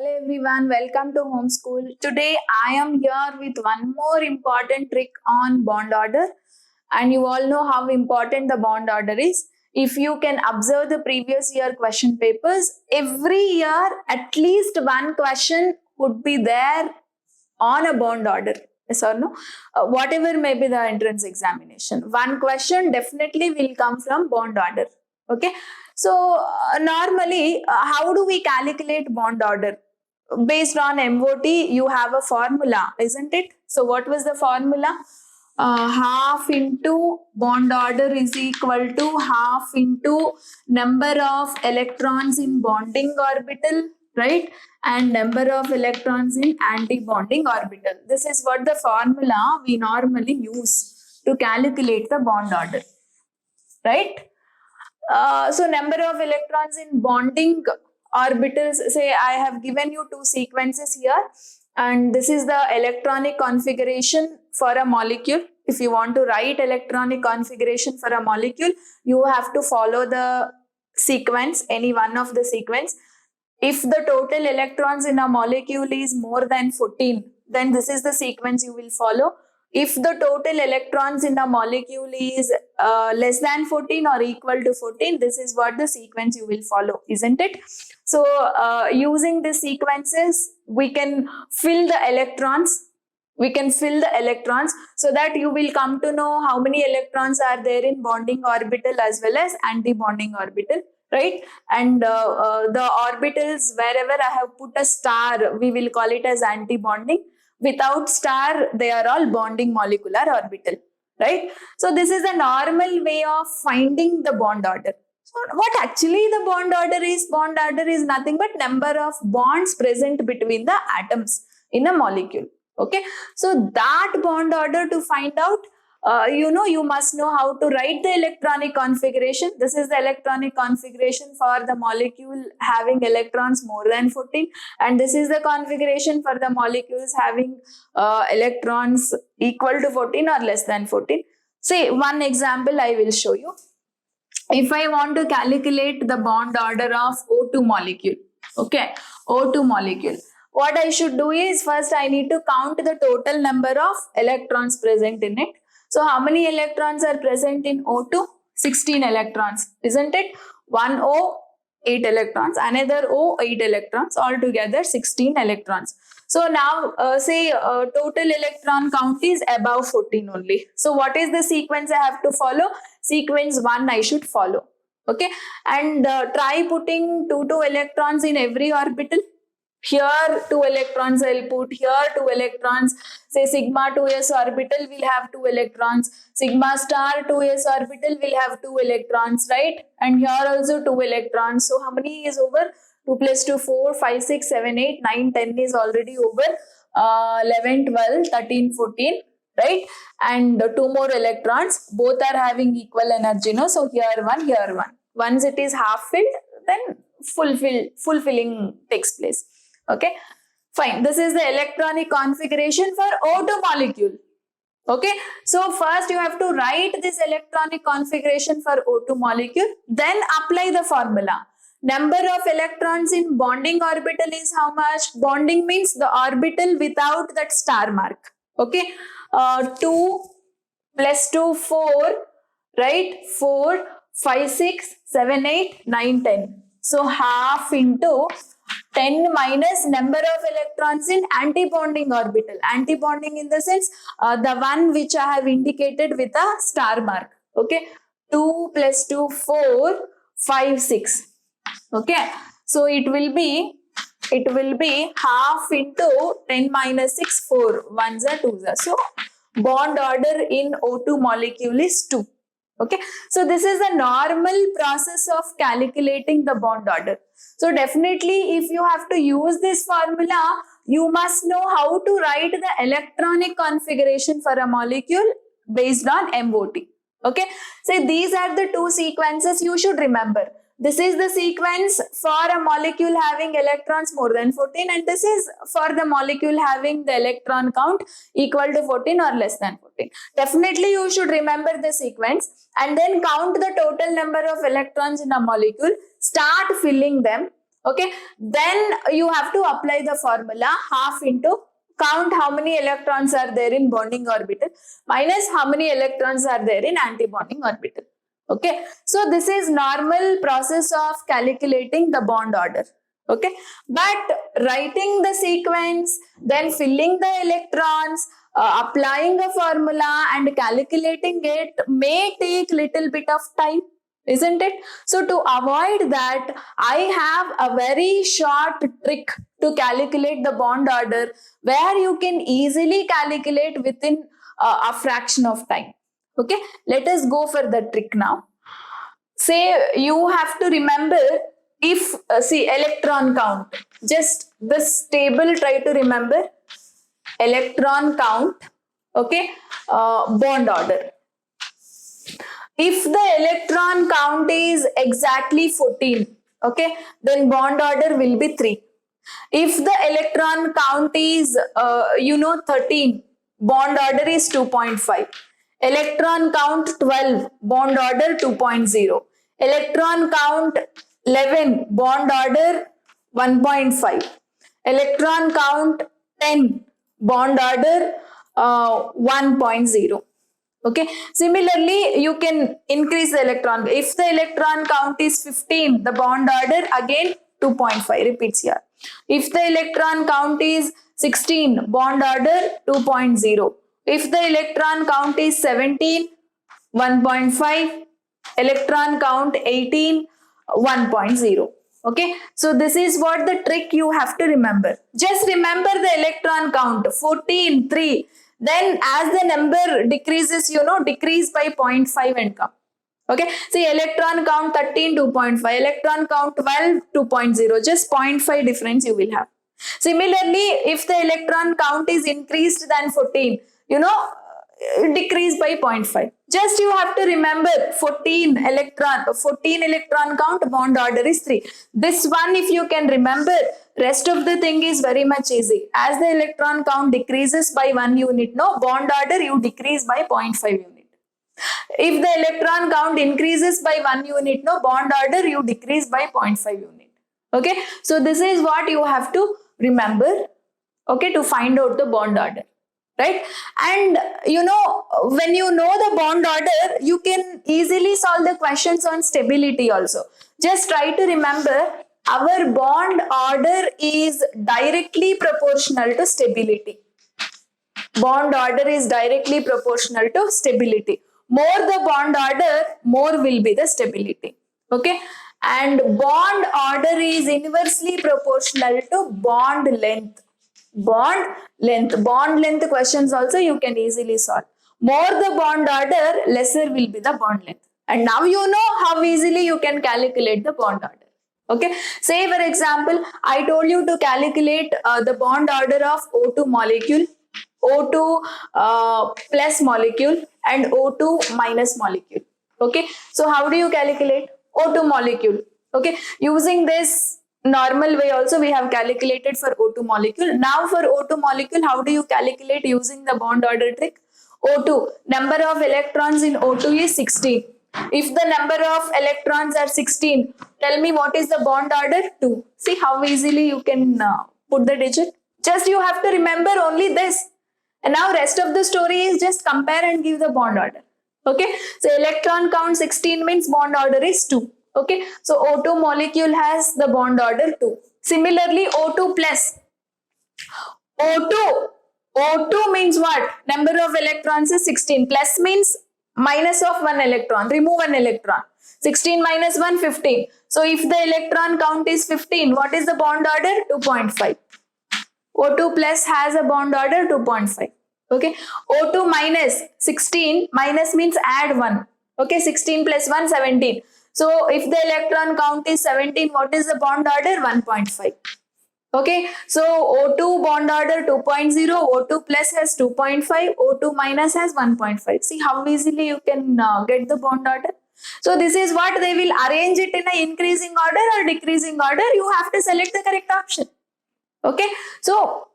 Hello everyone, welcome to Homeschool. Today I am here with one more important trick on bond order, and you all know how important the bond order is. If you can observe the previous year question papers, every year at least one question would be there on a bond order. Yes or no? Whatever may be the entrance examination, one question definitely will come from bond order. Okay, so normally, how do we calculate bond order? Based on MOT, you have a formula, isn't it? So, what was the formula? Half into bond order is equal to half into number of electrons in bonding orbital, right? And number of electrons in anti-bonding orbital. This is what the formula we normally use to calculate the bond order, right? So number of electrons in bonding orbitals, say I have given you two sequences here, and this is the electronic configuration for a molecule. If you want to write electronic configuration for a molecule, you have to follow the sequence, any one of the sequence. If the total electrons in a molecule is more than 14, then this is the sequence you will follow. If the total electrons in a molecule is less than 14 or equal to 14, this is what the sequence you will follow, isn't it? So using these sequences, we can fill the electrons. So that you will come to know how many electrons are there in bonding orbital as well as anti-bonding orbital, right? And the orbitals, wherever I have put a star, we will call it as anti-bonding. Without star, they are all bonding molecular orbital, right? So this is a normal way of finding the bond order. So what actually the bond order is? Bond order is nothing but number of bonds present between the atoms in a molecule. Okay, so that bond order, to find out, you must know how to write the electronic configuration. This is the electronic configuration for the molecule having electrons more than 14, and this is the configuration for the molecules having electrons equal to 14 or less than 14. Say one example I will show you. If I want to calculate the bond order of O2 molecule, okay, O2 molecule, what I should do is, first I need to count the total number of electrons present in it. So how many electrons are present in O2? 16 electrons, isn't it? One O, 8 electrons, another O, 8 electrons, altogether 16 electrons. So now say total electron count is above 14 only. So what is the sequence I have to follow? Sequence 1 I should follow. Okay, and try putting 2 electrons in every orbital. Here 2 electrons I'll put, here 2 electrons. Say sigma 2s orbital will have 2 electrons, sigma star 2s orbital will have 2 electrons, right? And here also 2 electrons. So how many is over? 2 plus 2, 4, 5, 6, 7, 8, 9, 10 is already over. 11, 12, 13, 14, right? And 2 more electrons, both are having equal energy, no? So here 1, here 1. Once it is half filled, then fulfilling takes place. Okay, fine. This is the electronic configuration for O2 molecule. Okay, so first you have to write this electronic configuration for O2 molecule, then apply the formula. Number of electrons in bonding orbital is how much? Bonding means the orbital without that star mark. Okay, 2 plus 2, 4, right? 4, 5, 6, 7, 8, 9, 10. So half into 10 minus number of electrons in anti-bonding orbital. Anti-bonding in the sense, the one which I have indicated with a star mark. Okay, 2 plus 2, 4, 5, 6. Okay, so it will be half into 10 minus 6, 4. 1s are 2s are. So bond order in O2 molecule is 2. Okay, so this is the normal process of calculating the bond order. So definitely, if you have to use this formula, you must know how to write the electronic configuration for a molecule based on MOT. Okay, so these are the two sequences you should remember. This is the sequence for a molecule having electrons more than 14, and this is for the molecule having the electron count equal to 14 or less than 14. Definitely you should remember the sequence and then count the total number of electrons in a molecule, start filling them. Okay, then you have to apply the formula half into count how many electrons are there in bonding orbital minus how many electrons are there in anti-bonding orbital. Okay, so this is normal process of calculating the bond order. Okay, but writing the sequence, then filling the electrons, applying a formula and calculating it may take little bit of time, isn't it? So to avoid that, I have a very short trick to calculate the bond order where you can easily calculate within a fraction of time. Okay, let us go for the trick now. Say you have to remember, if see electron count, just this table, try to remember electron count. Okay, bond order. If the electron count is exactly 14, okay, then bond order will be 3. If the electron count is 13, bond order is 2.5. Electron count 12, bond order 2.0. Electron count 11, bond order 1.5. Electron count 10, bond order 1.0. Okay, similarly you can increase the electron. If the electron count is 15, the bond order again 2.5 repeats here. If the electron count is 16, bond order 2.0. If the electron count is 17, 1.5. Electron count 18, 1.0. Okay, so this is what the trick you have to remember. Just remember the electron count 14, 3. Then as the number decreases, decrease by 0.5 and come. Okay, see electron count 13, 2.5, electron count 12, 2.0, just 0.5 difference you will have. Similarly, if the electron count is increased than 14, decrease by 0.5. Just you have to remember 14 electron count, bond order is 3. This one if you can remember, rest of the thing is very much easy. As the electron count decreases by 1 unit, bond order you decrease by 0.5 unit. If the electron count increases by 1 unit, bond order you decrease by 0.5 unit. Okay, so this is what you have to remember, okay, to find out the bond order. Right? And when you know the bond order, you can easily solve the questions on stability also. Just try to remember, our bond order is directly proportional to stability. Bond order is directly proportional to stability. More the bond order, more will be the stability. Okay? And bond order is inversely proportional to bond length. Bond length questions also you can easily solve. More the bond order, lesser will be the bond length. And now you know how easily you can calculate the bond order. Okay, say for example, I told you to calculate the bond order of O2 molecule, O2 plus molecule and O2 minus molecule. Okay, so how do you calculate O2 molecule? Okay, using this normal way also we have calculated for O2 molecule. Now for O2 molecule, how do you calculate using the bond order trick? O2, number of electrons in O2 is 16. If the number of electrons are 16, tell me what is the bond order? 2. See how easily you can put the digit. Just you have to remember only this. And now rest of the story is just compare and give the bond order. Okay, so electron count 16 means bond order is 2. Okay, so O2 molecule has the bond order 2. Similarly, O2 plus. O2 means what? Number of electrons is 16. Plus means minus of 1 electron. Remove 1 electron. 16 minus 1, 15. So if the electron count is 15, what is the bond order? 2.5. O2 plus has a bond order 2.5. Okay, O2 minus 16, minus means add 1. Okay, 16 plus 1, 17. So if the electron count is 17, what is the bond order? 1.5. Okay, so O2 bond order 2.0, O2 plus has 2.5, O2 minus has 1.5. See how easily you can get the bond order. So this is what they will arrange it in an increasing order or decreasing order. You have to select the correct option. Okay, so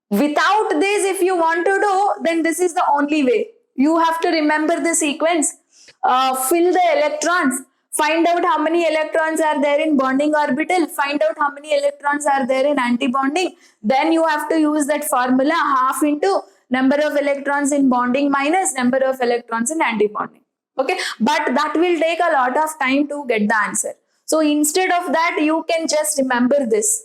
without this, if you want to do, then this is the only way. You have to remember the sequence, fill the electrons. Find out how many electrons are there in bonding orbital, find out how many electrons are there in anti-bonding. Then you have to use that formula, half into number of electrons in bonding minus number of electrons in anti-bonding. Okay, but that will take a lot of time to get the answer. So instead of that, you can just remember this.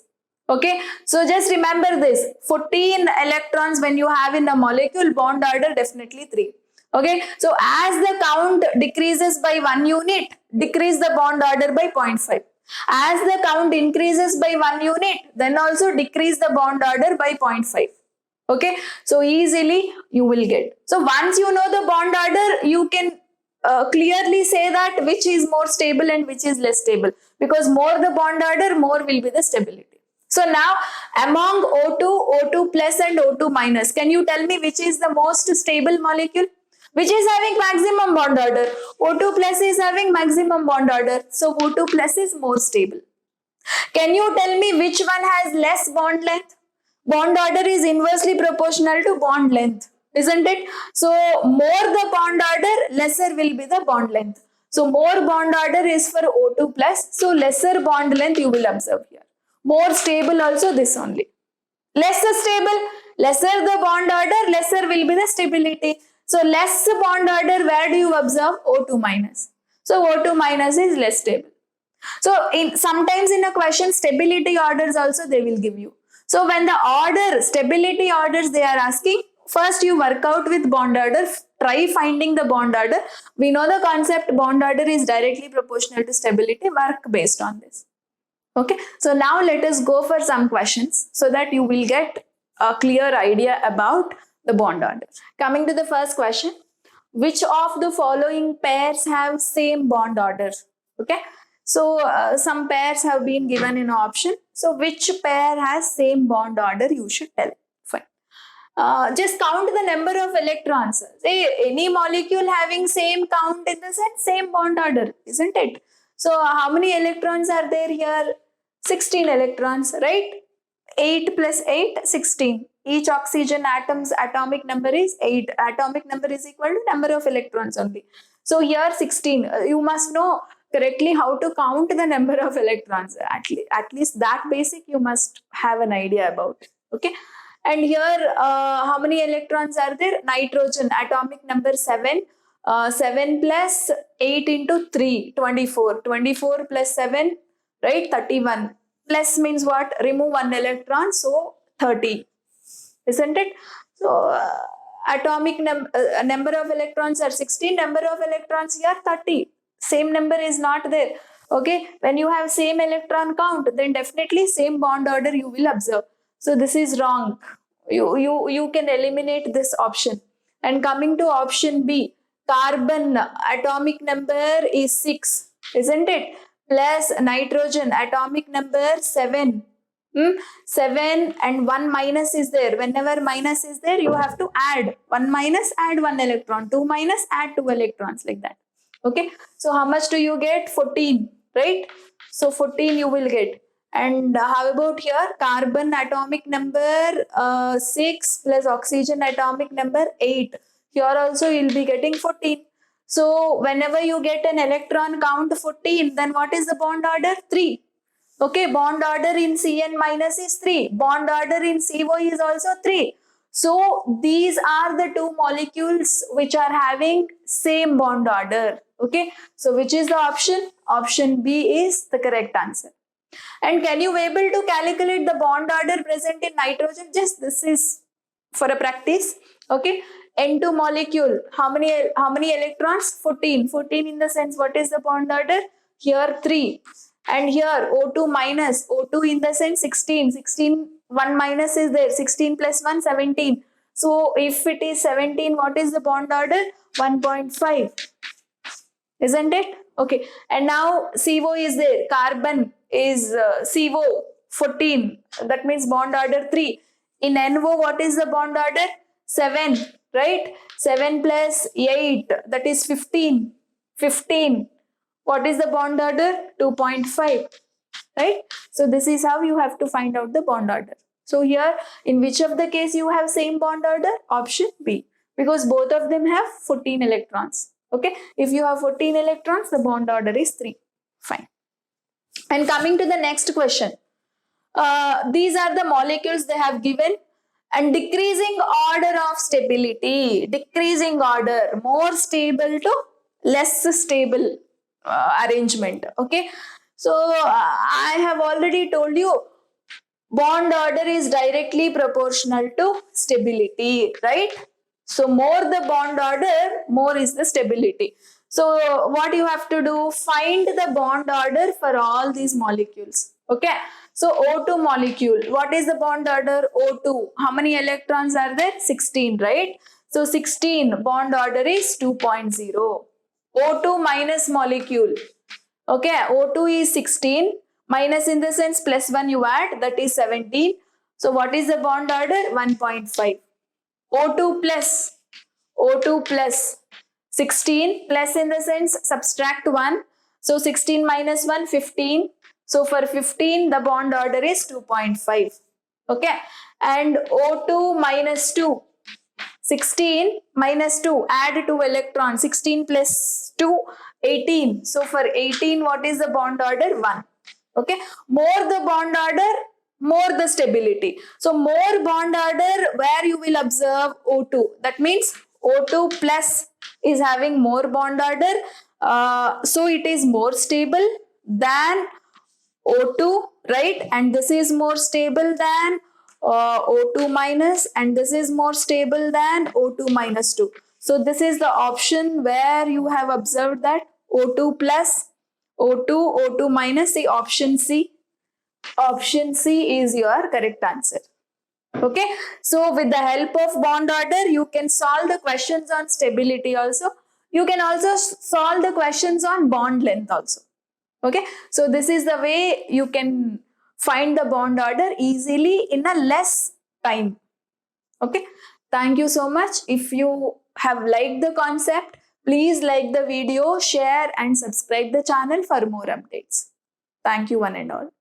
Okay, so just remember this, 14 electrons when you have in a molecule, bond order definitely 3. Okay, so as the count decreases by 1 unit, decrease the bond order by 0.5. As the count increases by 1 unit, then also decrease the bond order by 0.5. Okay, so easily you will get. So once you know the bond order, you can clearly say that which is more stable and which is less stable, because more the bond order, more will be the stability. So now among O2, O2 plus and O2 minus, can you tell me which is the most stable molecule? Which is having maximum bond order? O2 plus is having maximum bond order. So O2 plus is more stable. Can you tell me which one has less bond length? Bond order is inversely proportional to bond length, isn't it? So more the bond order, lesser will be the bond length. So more bond order is for O2 plus, so lesser bond length you will observe here. More stable also this only. Lesser stable, lesser the bond order, lesser will be the stability. So less bond order, where do you observe? O2 minus. So O2 minus is less stable. So sometimes in a question, stability orders also they will give you. So when the order, stability orders they are asking, first you work out with bond order, try finding the bond order. We know the concept, bond order is directly proportional to stability, work based on this. Okay, so now let us go for some questions so that you will get a clear idea about the bond order. Coming to the first question, which of the following pairs have same bond order? Okay, so some pairs have been given in option. So which pair has same bond order, you should tell. Fine. Just count the number of electrons. Say any molecule having same count in the sense, same bond order, isn't it? So how many electrons are there here? 16 electrons, right? 8 plus 8, 16. Each oxygen atom's atomic number is 8. Atomic number is equal to number of electrons only. So here 16. You must know correctly how to count the number of electrons. At least that basic you must have an idea about. Okay. And here how many electrons are there? Nitrogen atomic number 7. 7 plus 8 into 3, 24. 24 plus 7, right? 31. Plus means what? Remove 1 electron, so 30. Isn't it? So atomic number of electrons are 16, number of electrons here 30. Same number is not there. Okay, when you have same electron count, then definitely same bond order you will observe. So this is wrong. You can eliminate this option. And coming to option B, carbon atomic number is 6, isn't it? Plus nitrogen atomic number 7. 7 and 1 minus is there. Whenever minus is there, you have to add 1 minus, add 1 electron, 2 minus, add 2 electrons, like that. Okay, so how much do you get? 14, right? So 14 you will get. And how about here? Carbon atomic number 6 plus oxygen atomic number 8. Here also you will be getting 14. So whenever you get an electron count 14, then what is the bond order? 3. Okay, bond order in Cn minus is 3. Bond order in CO is also 3. So these are the two molecules which are having same bond order. Okay, so which is the option? Option B is the correct answer. And can you able to calculate the bond order present in nitrogen? Just this is for a practice. Okay, N2 molecule, how many electrons? 14. 14 in the sense, what is the bond order? Here 3. And here O2 minus, O2 in the sense 16. 16, 1 minus is there. 16 plus 1, 17. So if it is 17, what is the bond order? 1.5. Isn't it? Okay. And now CO is there. Carbon is CO 14. That means bond order 3. In NO, what is the bond order? 7. Right? 7 plus 8. That is 15. 15. What is the bond order? 2.5. Right? So this is how you have to find out the bond order. So here, in which of the case you have same bond order? Option B. Because both of them have 14 electrons. Okay, if you have 14 electrons, the bond order is 3. Fine. And coming to the next question, these are the molecules they have given, and decreasing order of stability, decreasing order, more stable to less stable arrangement. Okay, so I have already told you bond order is directly proportional to stability, right? So more the bond order, more is the stability. So what you have to do, find the bond order for all these molecules. Okay, so O2 molecule, what is the bond order? O2, how many electrons are there? 16, right? So 16, bond order is 2.0. O2 minus molecule, okay, O2 is 16, minus in the sense plus 1 you add, that is 17. So what is the bond order? 1.5. O2 plus 16, plus in the sense subtract 1. So 16 minus 1, 15. So for 15, the bond order is 2.5. Okay, and O2 minus 2. 16 minus 2, add 2 electrons, 16 plus 2, 18. So for 18, what is the bond order? 1. Okay, more the bond order, more the stability. So more bond order, where you will observe O2. That means O2 plus is having more bond order. So it is more stable than O2, right? And this is more stable than O2 minus, and this is more stable than O2 minus 2. So this is the option where you have observed that O2 plus, O2, O2 minus, the option C. Option C is your correct answer. Okay, so with the help of bond order, you can solve the questions on stability also. You can also solve the questions on bond length also. Okay, so this is the way you can find the bond order easily in a less time. Okay, thank you so much. If you have liked the concept, please like the video, share and subscribe the channel for more updates. Thank you one and all.